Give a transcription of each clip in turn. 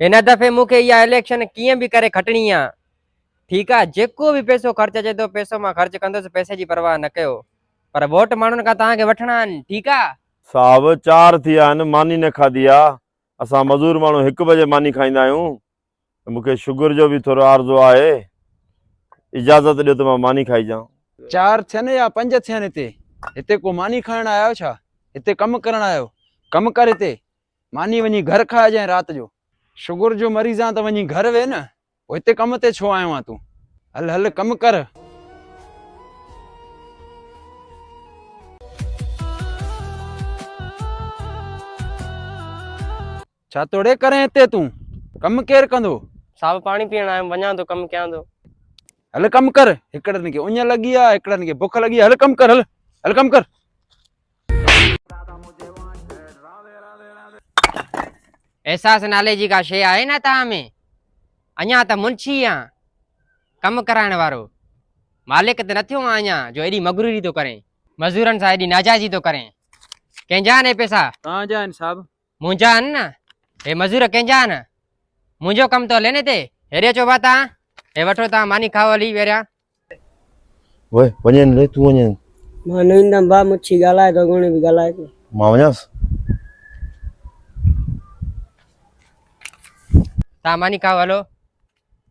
हिन दफ़े मूंखे इहा इलेक्शन कीअं बि करे खटणी आहे। ठीकु आहे, जेको बि पैसो ख़र्च अचे थो पैसो मां ख़र्च कंदुसि, पैसे जी परवाह न कयो, पर वोट माण्हुनि खां तव्हांखे वठणा आहिनि। ठीकु आहे। साहब 4 थी विया आहिनि, मानी न खाधी आहे। असां मज़ूर माण्हू 1 बजे मानी खाईंदा आहियूं। मूंखे शुगर जो बि थोरो आर्ज़ो आहे, इजाज़त ॾियो त मां मानी खाइजां। 4 थियनि या 5 थियनि, हिते को मानी खाइण आयो छा? हिते कमु करण आयो? कमु कर हिते, मानी वञी घर खाइजांइ राति जो। शुगर जो मरीज़ आहे त वञी घर वे न, पोइ हिते कम ते छो आयो आहे तूं? हल हल कमु कर। छा तोड़े करें हिते तूं? कमु केरु कंदो? साहब पाणी पीअण आयुमि, वञा थो, कमु कयां थो। हल कमु कर। हिकिड़नि खे उञ लॻी आहे, हिकिड़नि खे बुख लॻी आहे। हल कमु कर, हल हल कमु कर। एहसास नाले जी का शइ आहे न तव्हां में? अञा त मुंशी आहे, कमु कराइण वारो। मालिक त न थियो आहे अञा जो एॾी मगरूरी थो करे, मज़ूरनि सां एॾी नाजाइज़ी थो करे। कंहिंजा आहिनि पैसा? तव्हांजा आहिनि साहब। मुंहिंजा आहिनि न, हे मज़ूर कंहिंजा आहिनि? मुंहिंजो कमु तो हले न हिते। हेॾे अचो बा तव्हां, हे वठो तव्हां मानी खाओ हली वेरिया। ओए वञनि रे, तूं वञनि। मां न ईंदमि भाउ, मुछी ॻाल्हाए थो, घणी बि ॻाल्हाए थो। मां वञासि? तव्हां मानी खाओ हलो।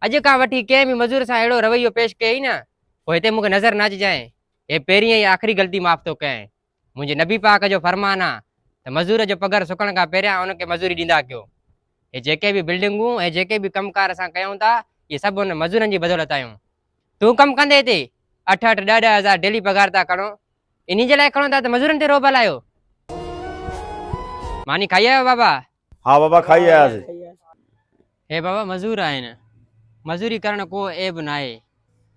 अॼु खां वठी कंहिं बि मज़ूर सां अहिड़ो रवैयो पेश कयई न, पोइ हिते मूंखे नज़र न अचिजांइ। हे पहिरीं ऐं आख़िरी ग़लती माफ़ थो कयां। मुंहिंजे नबी पाक जो फरमान आहे त मज़ूर जो पघार सुकण खां पहिरियां उनखे मज़ूरी ॾींदा कयो। हे जेके बि बिल्डिंगूं ऐं जेके बि कमकार असां कयूं था, इहे सभु हुन मज़ूरनि जी बदौलत आहियूं। तूं कमु कंदे हिते 8-8, 10-10 हज़ार डेली पघार था खणो, इन जे लाइ खणो था त मज़ूरनि ते रोब हलायो। मानी खाई आयो बाबा? हाँ बाबा खाई आयासीं। हे बाबा मज़ूर आहिनि, मज़ूरी करणु को ऐब न आहे,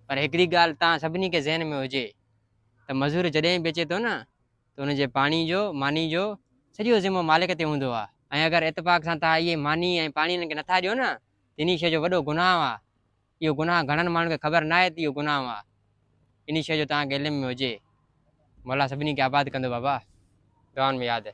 पर हिकिड़ी ॻाल्हि तव्हां सभिनी खे ज़हन में हुजे त मज़ूर जॾहिं बि अचे थो न त हुनजे पाणी जो मानी जो सॼो ज़िम्मो मालिक ते हूंदो आहे। ऐं अगरि इतफ़ाक़ सां तव्हां इहे मानी ऐं पाणी हिननि खे नथा ॾियो न, इन शइ जो वॾो गुनाह आहे। इहो गुनाह घणनि माण्हुनि खे ख़बर न आहे त इहो गुनाह आहे। इन शइ जो तव्हांखे इल्म में हुजे। मौला सभिनी खे आबाद कंदो बाबा, दुआनि में यादि।